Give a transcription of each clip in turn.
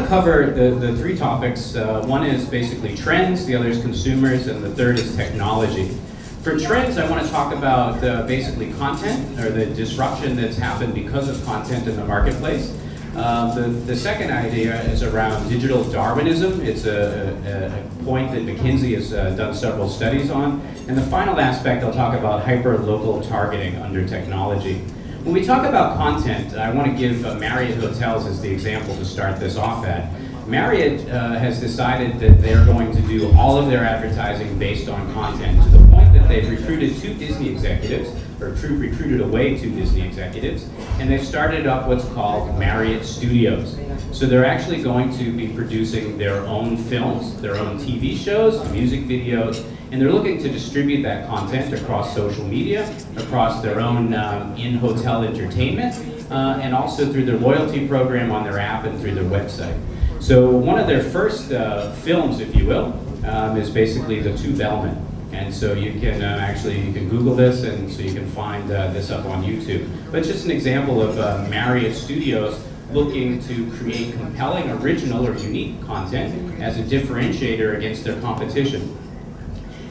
to cover the three topics. One is basically trends, the other is consumers, and the third is technology. For trends, I want to talk about basically content, or the disruption that's happened because of content in the marketplace. The second idea is around digital Darwinism. It's a point that McKinsey has done several studies on. And the final aspect, I'll talk about hyper-local targeting under technology. When we talk about content, I want to give Marriott Hotels as the example to start this off at. Marriott has decided that they're going to do all of their advertising based on content, to the point that they've recruited 2 Disney executives, or recruited away 2 Disney executives, and they've started up what's called Marriott Studios. So they're actually going to be producing their own films, their own TV shows, music videos, and they're looking to distribute that content across social media, across their own in-hotel entertainment, and also through their loyalty program on their app and through their website. So one of their first films, if you will, is basically The Two Bellmen. And so you can you can Google this, and so you can find this up on YouTube. But it's just an example of Marriott Studios looking to create compelling, original, or unique content as a differentiator against their competition.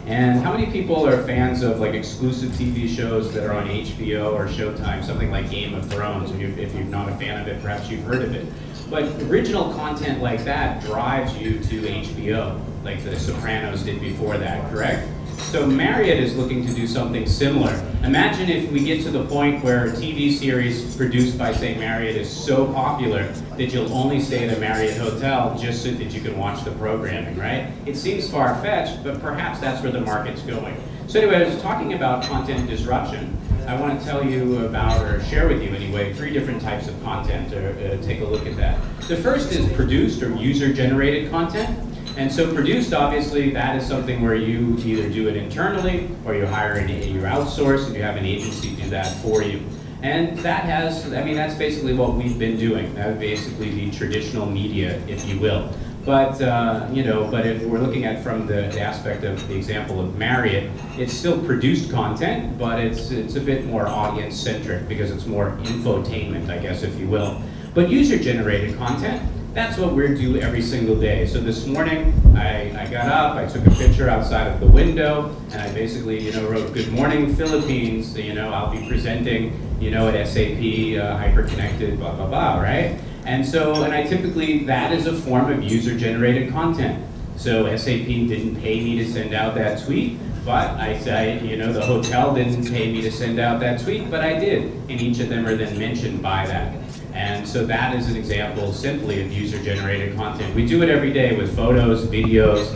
And how many people are fans of like exclusive TV shows that are on HBO or Showtime, something like Game of Thrones? If you're not a fan of it, perhaps you've heard of it. But original content like that drives you to HBO, like The Sopranos did before that, correct? So Marriott is looking to do something similar. Imagine if we get to the point where a TV series produced by, say, Marriott is so popular that you'll only stay at a Marriott hotel just so that you can watch the programming, right? It seems far-fetched, but perhaps that's where the market's going. So anyway, I was talking about content disruption. I want to tell you about, or share with you anyway, 3 different types of content, or take a look at that. The first is produced or user-generated content. And so produced, obviously, that is something where you either do it internally, or you hire you outsource, and you have an agency do that for you. And that has, I mean, that's basically what we've been doing. That would basically be traditional media, if you will. But, but if we're looking at from the aspect of the example of Marriott, it's still produced content, but it's a bit more audience-centric because it's more infotainment, I guess, if you will. But user-generated content, that's what we do every single day. So this morning, I got up, I took a picture outside of the window, and I basically, wrote, "Good morning, Philippines." So, I'll be presenting, at SAP, Hyperconnected, blah, blah, blah, right? And I typically, that is a form of user-generated content. So SAP didn't pay me to send out that tweet, but I say, the hotel didn't pay me to send out that tweet, but I did. And each of them are then mentioned by that. And so that is an example simply of user-generated content. We do it every day with photos, videos,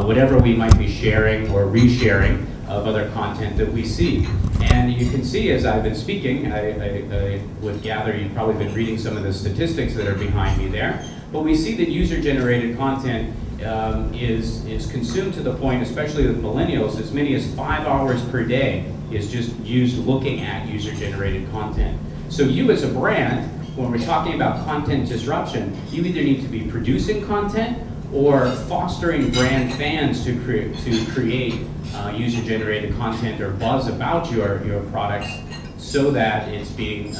whatever we might be sharing or resharing of other content that we see. And you can see as I've been speaking, I would gather you've probably been reading some of the statistics that are behind me there, but we see that user-generated content is consumed to the point, especially with millennials, as many as 5 hours per day is just used looking at user-generated content. So you as a brand, when we're talking about content disruption, you either need to be producing content or fostering brand fans to create user-generated content or buzz about your products so that it's being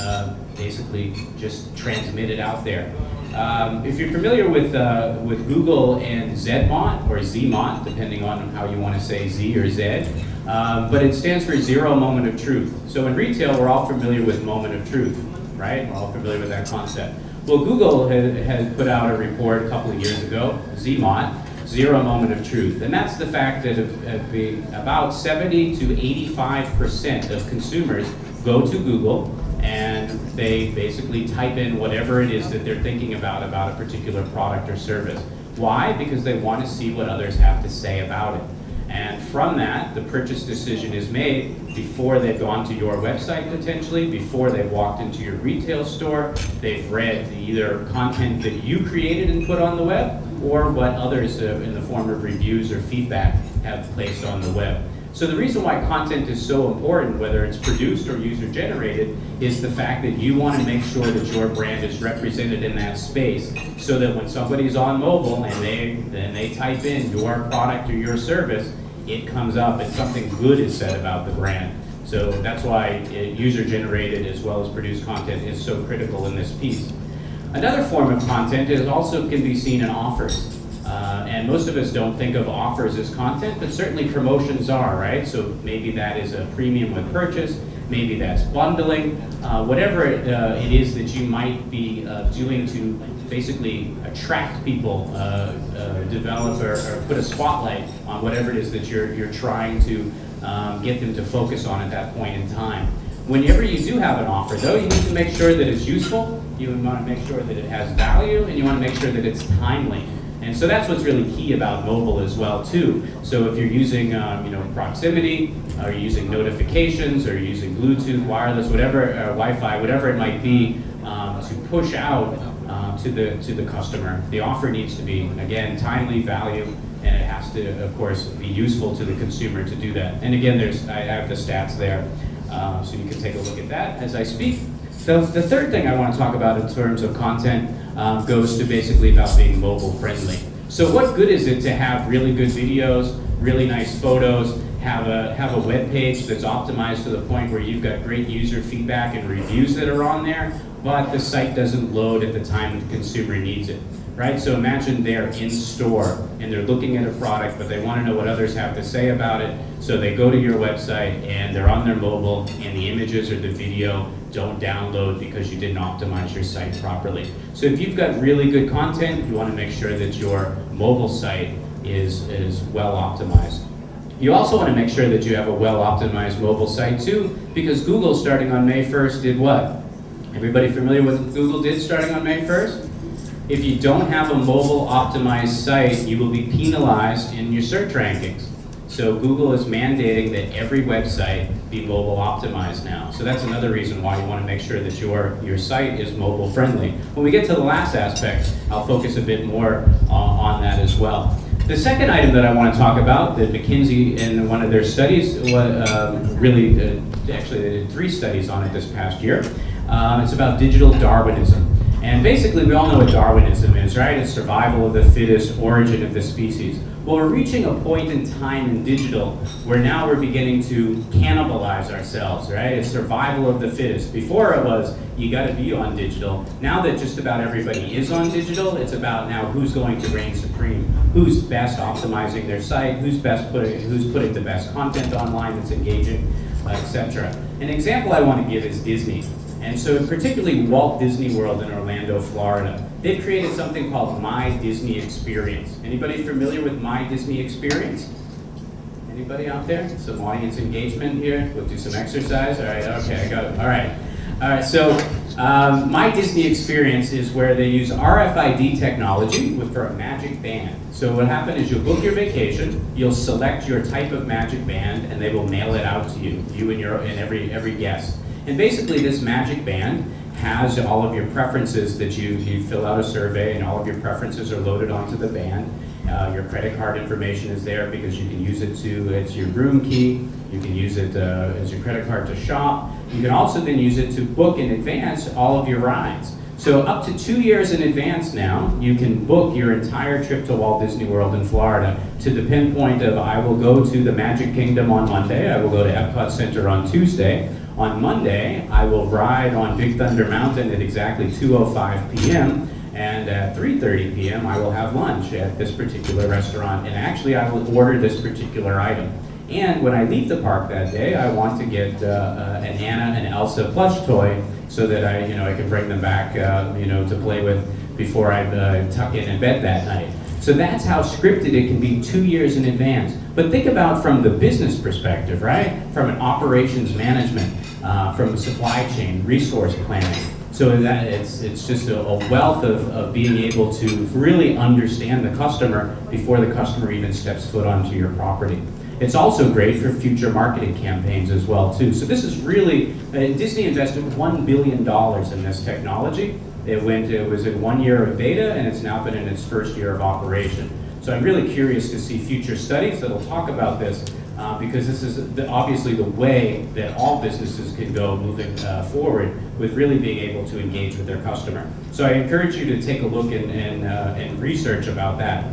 basically just transmitted out there. If you're familiar with Google and Zmont, or Zmont, depending on how you want to say Z or Z, but it stands for Zero Moment of Truth. So in retail, we're all familiar with Moment of Truth, right? We're all familiar with that concept. Well, Google had put out a report a couple of years ago, Zmont, Zero Moment of Truth. And that's the fact that about 70 to 85% of consumers go to Google and they basically type in whatever it is that they're thinking about a particular product or service. Why? Because they want to see what others have to say about it. And from that, the purchase decision is made before they've gone to your website potentially, before they've walked into your retail store. They've read either content that you created and put on the web, or what others in the form of reviews or feedback have placed on the web. So the reason why content is so important, whether it's produced or user-generated, is the fact that you want to make sure that your brand is represented in that space, so that when somebody's on mobile and they type in your product or your service, it comes up and something good is said about the brand. So that's why user-generated as well as produced content is so critical in this piece. Another form of content is also can be seen in offers. And most of us don't think of offers as content, but certainly promotions are, right? So maybe that is a premium with purchase, maybe that's bundling, whatever it is that you might be doing to basically attract people, develop or put a spotlight on whatever it is that you're trying to get them to focus on at that point in time. Whenever you do have an offer, though, you need to make sure that it's useful, you want to make sure that it has value, and you want to make sure that it's timely. And so that's what's really key about mobile as well, too. So if you're using proximity, or you're using notifications, or you're using Bluetooth, wireless, whatever, Wi-Fi, whatever it might be, to push out to the customer, the offer needs to be, again, timely, value, and it has to, of course, be useful to the consumer to do that. And again, I have the stats there, so you can take a look at that as I speak. So the third thing I want to talk about in terms of content goes to basically about being mobile friendly. So what good is it to have really good videos, really nice photos, have a web page that's optimized to the point where you've got great user feedback and reviews that are on there, but the site doesn't load at the time the consumer needs it, right? So imagine they're in store and they're looking at a product, but they want to know what others have to say about it. So they go to your website and they're on their mobile and the images or the video don't download because you didn't optimize your site properly. So if you've got really good content, you want to make sure that your mobile site is well optimized. You also want to make sure that you have a well optimized mobile site too, because Google starting on May 1st did what? Everybody familiar with what Google did starting on May 1st? If you don't have a mobile optimized site, you will be penalized in your search rankings. So Google is mandating that every website be mobile optimized now. So that's another reason why you want to make sure that your site is mobile friendly. When we get to the last aspect, I'll focus a bit more on that as well. The second item that I want to talk about, that McKinsey in one of their studies, actually they did 3 studies on it this past year. It's about digital Darwinism. And basically, we all know what Darwinism is, right? It's survival of the fittest, origin of the species. Well, we're reaching a point in time in digital where now we're beginning to cannibalize ourselves, right? It's survival of the fittest. Before it was, you gotta be on digital. Now that just about everybody is on digital, it's about now who's going to reign supreme, who's best optimizing their site, who's putting the best content online that's engaging, etc. An example I want to give is Disney. And so particularly Walt Disney World in Orlando, Florida, they've created something called My Disney Experience. Anybody familiar with My Disney Experience? Anybody out there? Some audience engagement here? We'll do some exercise. All right, okay, I got it. All right, so My Disney Experience is where they use RFID technology for a magic band. So what happens is you'll book your vacation, you'll select your type of magic band, and they will mail it out to you, and every guest. And basically this magic band has all of your preferences that you fill out a survey and all of your preferences are loaded onto the band. Your credit card information is there because you can use it it's your room key. You can use it as your credit card to shop. You can also then use it to book in advance all of your rides. So up to 2 years in advance now, you can book your entire trip to Walt Disney World in Florida to the pinpoint of I will go to the Magic Kingdom on Monday, I will go to Epcot Center on Tuesday. On Monday, I will ride on Big Thunder Mountain at exactly 2:05 p.m. and at 3:30 p.m. I will have lunch at this particular restaurant, and actually I will order this particular item. And when I leave the park that day, I want to get an Anna and Elsa plush toy so that I can bring them back to play with before I tuck in bed that night. So that's how scripted it can be 2 years in advance. But think about from the business perspective, right? From an operations management, from a supply chain, resource planning. So that it's just a wealth of being able to really understand the customer before the customer even steps foot onto your property. It's also great for future marketing campaigns as well too. So this is really, Disney invested $1 billion in this technology. It was in 1 year of beta and it's now been in its first year of operation. So I'm really curious to see future studies that'll talk about this because this is obviously the way that all businesses can go moving forward with really being able to engage with their customer. So I encourage you to take a look and research about that.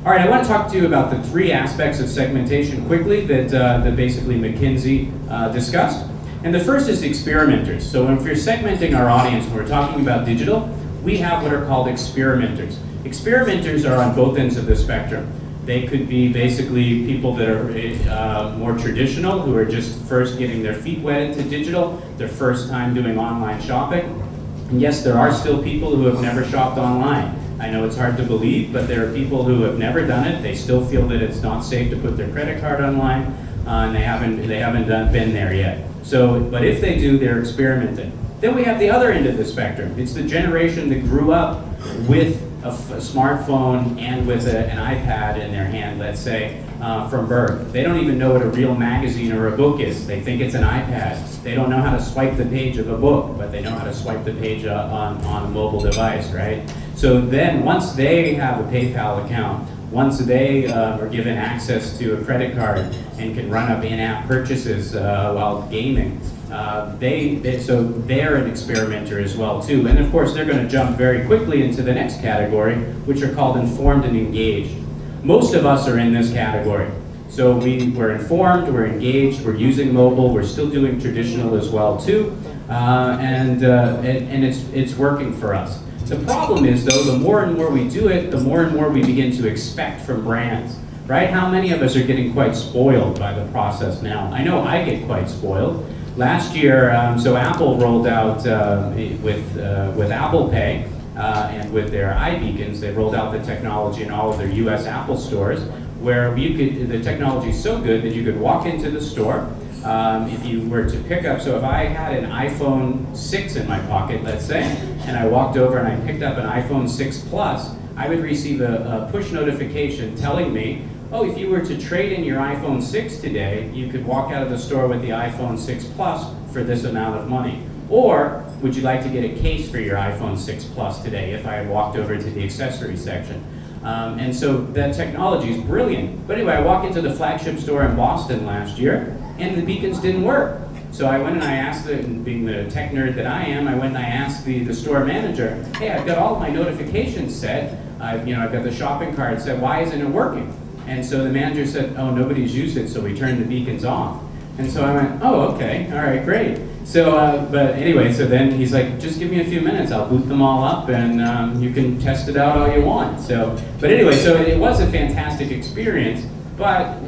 All right, I want to talk to you about the 3 aspects of segmentation quickly that basically McKinsey discussed. And the first is experimenters. So if you're segmenting our audience, when we're talking about digital, we have what are called experimenters. Experimenters are on both ends of the spectrum. They could be basically people that are more traditional, who are just first getting their feet wet into digital, their first time doing online shopping. And yes, there are still people who have never shopped online. I know it's hard to believe, but there are people who have never done it. They still feel that it's not safe to put their credit card online, and they haven't been there yet. So, but if they do, they're experimenting. Then we have the other end of the spectrum. It's the generation that grew up with a smartphone and with an iPad in their hand, let's say, from birth. They don't even know what a real magazine or a book is. They think it's an iPad. They don't know how to swipe the page of a book, but they know how to swipe the page on a mobile device, right? So then once they have a PayPal account, once they are given access to a credit card and can run up in-app purchases while gaming, so they're an experimenter as well too. And of course they're going to jump very quickly into the next category, which are called informed and engaged. Most of us are in this category. So we're informed, we're engaged, we're using mobile, we're still doing traditional as well too, and it's working for us. The problem is though, the more and more we do it, the more and more we begin to expect from brands, right? How many of us are getting quite spoiled by the process now? I know I get quite spoiled. Last year, so Apple rolled out with Apple Pay and with their iBeacons, they rolled out the technology in all of their US Apple stores, where the technology is so good that you could walk into the store. If you were to pick up, so if I had an iPhone 6 in my pocket, let's say, and I walked over and I picked up an iPhone 6 Plus, I would receive a push notification telling me, oh, if you were to trade in your iPhone 6 today, you could walk out of the store with the iPhone 6 Plus for this amount of money. Or, would you like to get a case for your iPhone 6 Plus today if I had walked over to the accessories section? And so that technology is brilliant. But anyway, I walked into the flagship store in Boston last year, and the beacons didn't work. So I went and I asked, being the tech nerd that I am, I went and I asked the store manager, hey, I've got all my notifications set, I've got the shopping cart set, why isn't it working? And so the manager said, oh, nobody's used it, so we turned the beacons off. And so I went, oh, okay, all right, great. So, but anyway, so then he's like, just give me a few minutes, I'll boot them all up and you can test it out all you want. So, but anyway, so it was a fantastic experience, but,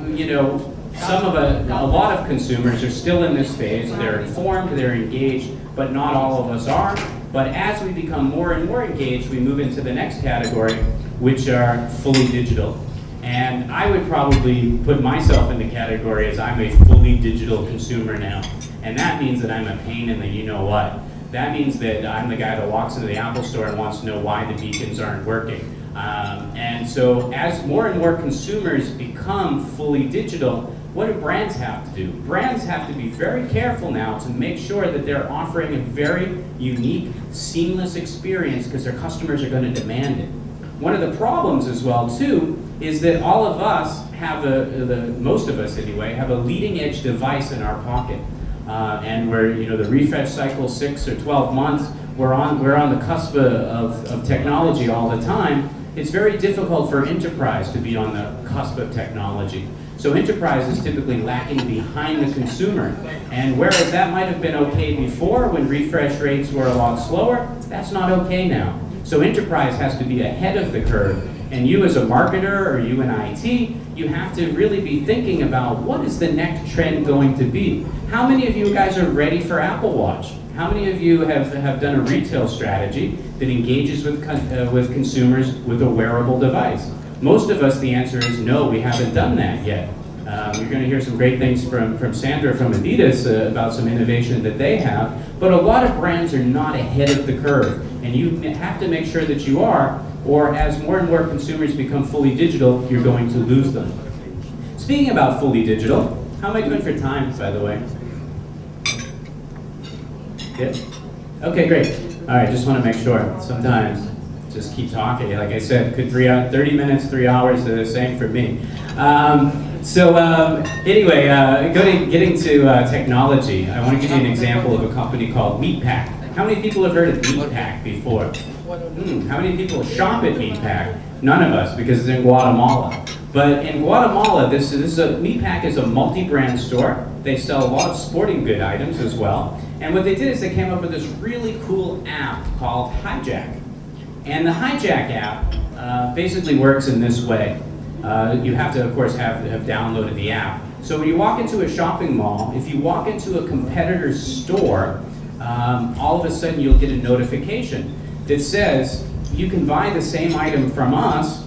a lot of consumers are still in this phase. They're informed, they're engaged, but not all of us are. But as we become more and more engaged, we move into the next category, which are fully digital. And I would probably put myself in the category as I'm a fully digital consumer now. And that means that I'm a pain in the you-know-what. That means that I'm the guy that walks into the Apple store and wants to know why the beacons aren't working. And so as more and more consumers become fully digital, what do brands have to do? Brands have to be very careful now to make sure that they're offering a very unique, seamless experience because their customers are going to demand it. One of the problems as well, too, is that all of us have most of us anyway, have a leading edge device in our pocket. And we're, the refresh cycle 6 or 12 months, we're on the cusp of technology all the time. It's very difficult for enterprise to be on the cusp of technology. So enterprise is typically lacking behind the consumer. And whereas that might have been okay before when refresh rates were a lot slower, that's not okay now. So enterprise has to be ahead of the curve. And you as a marketer or you in IT, you have to really be thinking about what is the next trend going to be. How many of you guys are ready for Apple Watch? How many of you have done a retail strategy that engages with consumers with a wearable device? Most of us, the answer is no, we haven't done that yet. You're going to hear some great things from Sandra from Adidas about some innovation that they have, but a lot of brands are not ahead of the curve, and you have to make sure that you are, or as more and more consumers become fully digital, you're going to lose them. Speaking about fully digital, how am I doing for time, by the way? Good? Okay, great. All right, just want to make sure. Sometimes just keep talking. Like I said, could 30 minutes, 3 hours, the same for me. Anyway, getting to technology, I want to give you an example of a company called Meatpack. How many people have heard of Meatpack before? How many people shop at Meatpack? None of us, because it's in Guatemala. But in Guatemala, Meatpack is a multi-brand store. They sell a lot of sporting good items as well. And what they did is they came up with this really cool app called Hijack. And the Hijack app basically works in this way. You have to, of course, have downloaded the app. So when you walk into a shopping mall, if you walk into a competitor's store, all of a sudden you'll get a notification that says you can buy the same item from us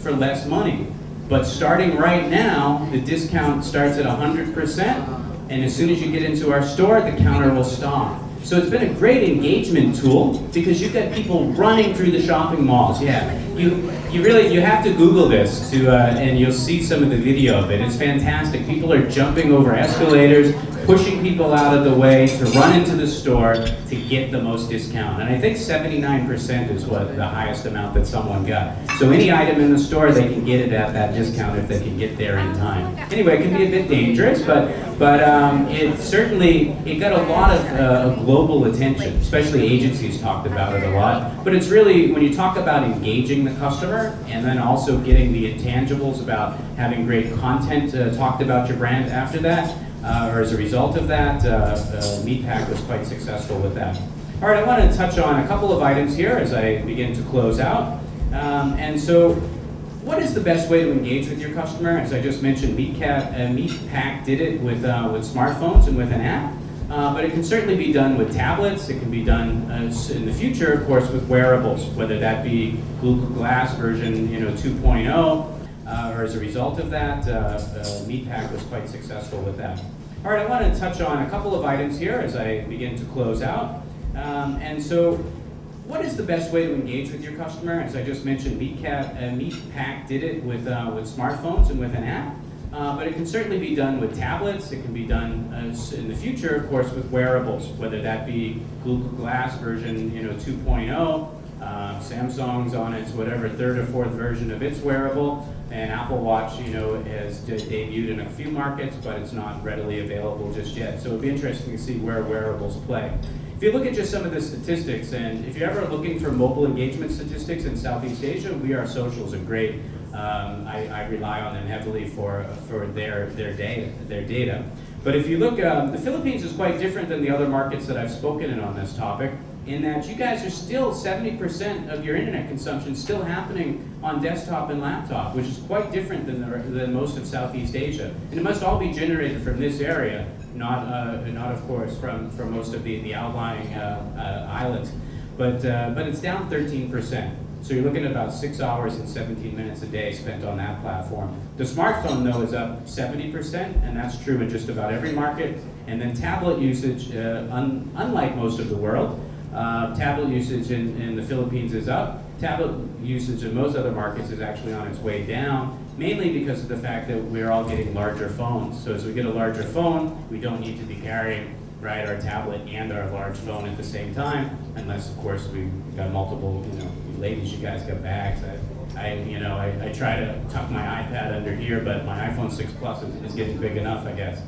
for less money. But starting right now, the discount starts at 100%, and as soon as you get into our store, the counter will stop. So it's been a great engagement tool because you've got people running through the shopping malls. Yeah, you have to Google this and you'll see some of the video of it. It's fantastic. People are jumping over escalators, pushing people out of the way to run into the store to get the most discount. And I think 79% is what the highest amount that someone got. So any item in the store, they can get it at that discount if they can get there in time. Anyway, it can be a bit dangerous, but it got a lot of global attention, especially agencies talked about it a lot. But it's really, when you talk about engaging the customer and then also getting the intangibles about having great content talked about your brand after that, or as a result of that, Meatpack was quite successful with that. All right, I want to touch on a couple of items here as I begin to close out. And so, what is the best way to engage with your customer? As I just mentioned, Meatpack did it with smartphones and with an app, but it can certainly be done with tablets. It can be done in the future, of course, with wearables, whether that be Google Glass version 2.0, or as a result of that, Meatpack was quite successful with that. All right, I want to touch on a couple of items here as I begin to close out. And so, what is the best way to engage with your customer? As I just mentioned, Meatpack did it with smartphones and with an app, but it can certainly be done with tablets. It can be done in the future, of course, with wearables, whether that be Google Glass version 2.0, Samsung's on its whatever third or fourth version of its wearable, and Apple Watch has debuted in a few markets, but it's not readily available just yet. So it'd be interesting to see where wearables play. If you look at just some of the statistics, and if you're ever looking for mobile engagement statistics in Southeast Asia, We Are Socials are great. I rely on them heavily for their data. But if you look, the Philippines is quite different than the other markets that I've spoken in on this topic, in that you guys are still 70% of your internet consumption still happening on desktop and laptop, which is quite different than most of Southeast Asia. And it must all be generated from this area, not of course from most of the outlying islands. But it's down 13%. So you're looking at about 6 hours and 17 minutes a day spent on that platform. The smartphone, though, is up 70%, and that's true in just about every market. And then tablet usage, unlike most of the world, tablet usage in the Philippines is up. Tablet usage in most other markets is actually on its way down, mainly because of the fact that we're all getting larger phones. So as we get a larger phone, we don't need to be carrying our tablet and our large phone at the same time, unless, of course, we've got multiple, ladies, you guys got bags. I try to tuck my iPad under here, but my iPhone 6 Plus is getting big enough, I guess.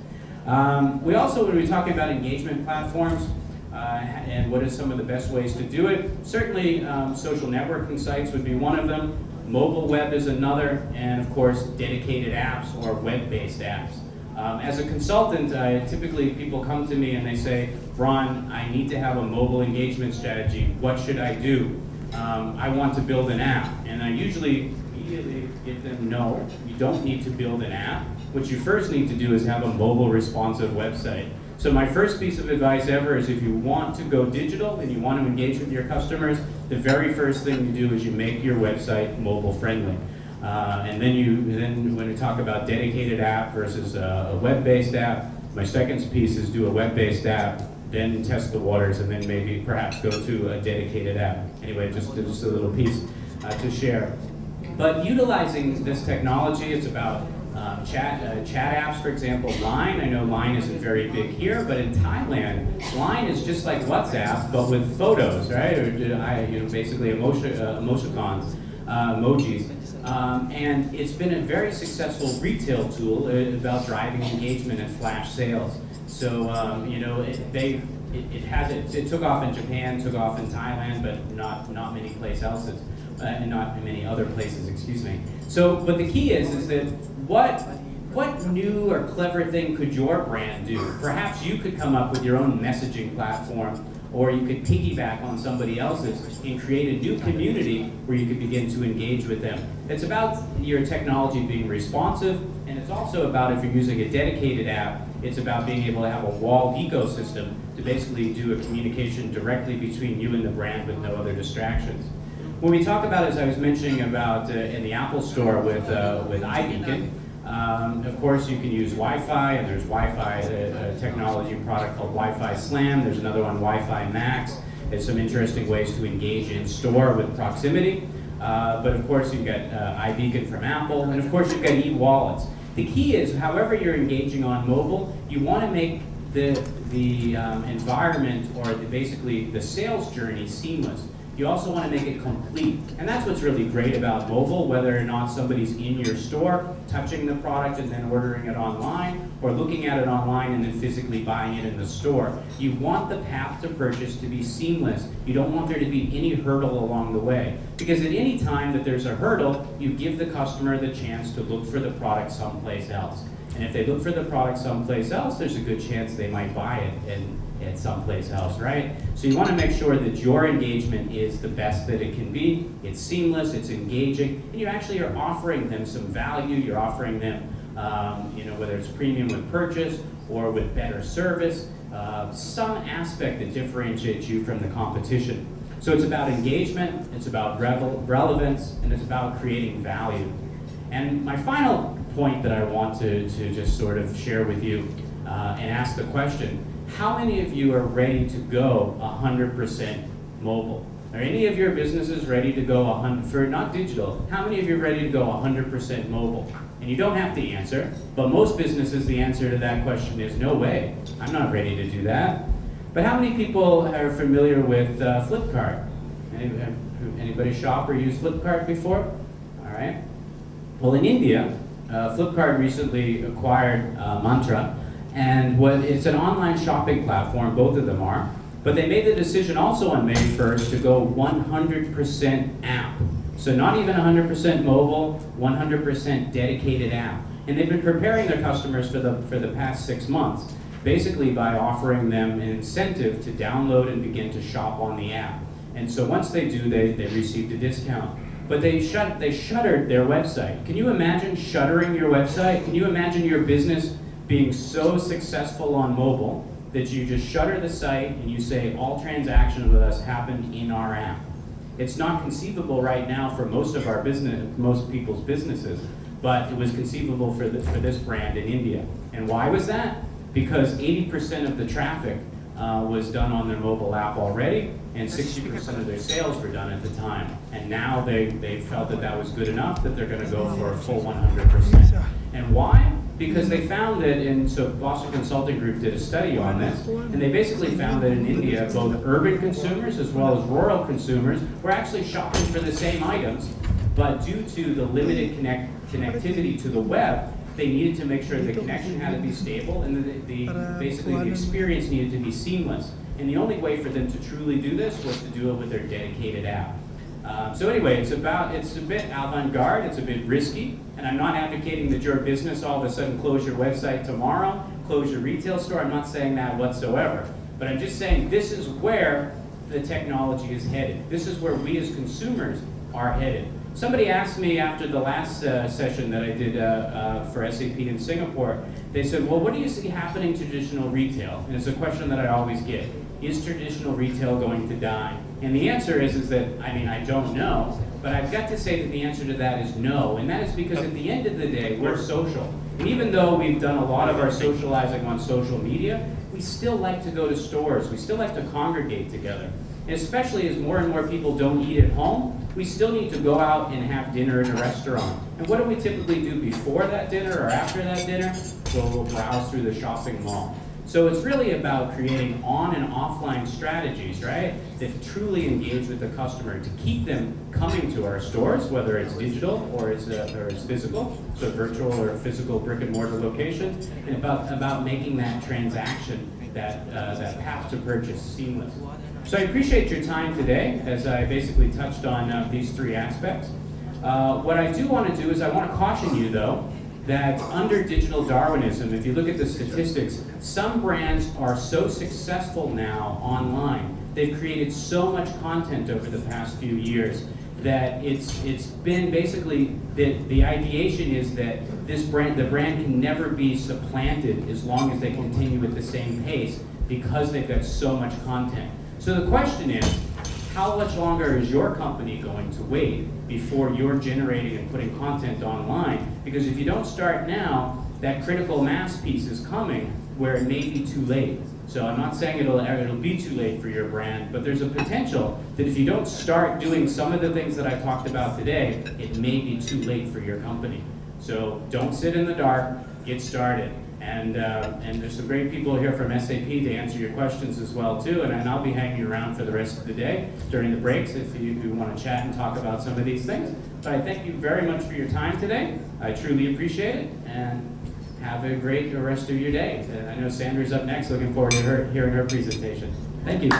We also, when we're talking about engagement platforms, and what are some of the best ways to do it, certainly social networking sites would be one of them, mobile web is another, and of course dedicated apps or web-based apps. As a consultant, typically people come to me and they say, Ron, I need to have a mobile engagement strategy. What should I do? I want to build an app. And I usually immediately give them, no, you don't need to build an app. What you first need to do is have a mobile responsive website. So my first piece of advice ever is if you want to go digital and you want to engage with your customers, the very first thing you do is you make your website mobile friendly. And then when we talk about dedicated app versus a web-based app, my second piece is do a web-based app, then test the waters, and then maybe perhaps go to a dedicated app. Anyway, just a little piece to share. But utilizing this technology, it's about chat apps, for example, Line. I know Line isn't very big here, but in Thailand, Line is just like WhatsApp, but with photos, right? Or basically emoticons, emojis. And it's been a very successful retail tool about driving engagement and flash sales. So it took off in Japan, took off in Thailand, but not many places else, and not many other places, excuse me. So, but the key is that what new or clever thing could your brand do? Perhaps you could come up with your own messaging platform or you could piggyback on somebody else's and create a new community where you could begin to engage with them. It's about your technology being responsive, and it's also about, if you're using a dedicated app, it's about being able to have a walled ecosystem to basically do a communication directly between you and the brand with no other distractions. When we talk about, as I was mentioning about in the Apple Store with iBeacon, of course you can use Wi-Fi, and there's Wi-Fi technology product called Wi-Fi Slam. There's another one, Wi-Fi Max. There's some interesting ways to engage in store with proximity. But of course you've got iBeacon from Apple, and of course you've got e-wallets. The key is, however you're engaging on mobile, you want to make the environment, or basically the sales journey, seamless. You also want to make it complete. And that's what's really great about mobile, whether or not somebody's in your store, touching the product and then ordering it online, or looking at it online and then physically buying it in the store. You want the path to purchase to be seamless. You don't want there to be any hurdle along the way. Because at any time that there's a hurdle, you give the customer the chance to look for the product someplace else. And if they look for the product someplace else, there's a good chance they might buy it at someplace else, right? So you want to make sure that your engagement is the best that it can be. It's seamless, it's engaging, and you actually are offering them some value. You're offering them, whether it's premium with purchase or with better service, some aspect that differentiates you from the competition. So it's about engagement, it's about relevance, and it's about creating value. And my final point that I want to just sort of share with you and ask the question, how many of you are ready to go 100% mobile? Are any of your businesses ready to go 100%, for not digital, how many of you are ready to go 100% mobile? And you don't have to answer, but most businesses, the answer to that question is no way. I'm not ready to do that. But how many people are familiar with Flipkart? Anybody shop or use Flipkart before? All right. Well, in India, Flipkart recently acquired Mantra, and it's an online shopping platform, both of them are, but they made the decision also on May 1st to go 100% app. So not even 100% mobile, 100% dedicated app. And they've been preparing their customers for the past 6 months, basically by offering them an incentive to download and begin to shop on the app. And so once they do, they received a discount. But they shuttered their website. Can you imagine shuttering your website? Can you imagine your business being so successful on mobile that you just shutter the site and you say all transactions with us happened in our app? It's not conceivable right now for most people's businesses, but it was conceivable for this brand in India. And why was that? Because 80% of the traffic was done on their mobile app already, and 60% of their sales were done at the time. And now they felt that that was good enough that they're going to go for a full 100%. And why? Because they found that, and so Boston Consulting Group did a study on this, and they basically found that in India, both urban consumers as well as rural consumers were actually shopping for the same items, but due to the limited connectivity to the web, they needed to make sure the connection had to be stable, and basically the experience needed to be seamless. And the only way for them to truly do this was to do it with their dedicated app. So anyway, it's a bit avant-garde, it's a bit risky, and I'm not advocating that your business all of a sudden close your website tomorrow, close your retail store. I'm not saying that whatsoever. But I'm just saying this is where the technology is headed. This is where we as consumers are headed. Somebody asked me after the last session that I did for SAP in Singapore, they said, well, what do you see happening to traditional retail? And it's a question that I always get. Is traditional retail going to die? And the answer is that, I don't know, but I've got to say that the answer to that is no. And that is because at the end of the day, we're social. And even though we've done a lot of our socializing on social media, we still like to go to stores. We still like to congregate together. And especially as more and more people don't eat at home, we still need to go out and have dinner in a restaurant. And what do we typically do before that dinner or after that dinner? We'll browse through the shopping mall. So it's really about creating on and offline strategies, right, that truly engage with the customer to keep them coming to our stores, whether it's digital or it's physical, so virtual or physical brick and mortar location, and about making that transaction, that path to purchase seamless. So I appreciate your time today as I basically touched on these three aspects. What I do want to do is I want to caution you, though, that under digital Darwinism, if you look at the statistics, some brands are so successful now online, they've created so much content over the past few years that it's been basically, the ideation is that the brand can never be supplanted as long as they continue at the same pace because they've got so much content. So the question is, how much longer is your company going to wait before you're generating and putting content online? Because if you don't start now, that critical mass piece is coming where it may be too late. So I'm not saying it'll be too late for your brand, but there's a potential that if you don't start doing some of the things that I talked about today, it may be too late for your company. So don't sit in the dark, get started. And there's some great people here from SAP to answer your questions as well too, and I'll be hanging around for the rest of the day during the breaks if you want to chat and talk about some of these things. But I thank you very much for your time today. I truly appreciate it, and have a great rest of your day. I know Sandra's up next, looking forward to hearing her presentation. Thank you.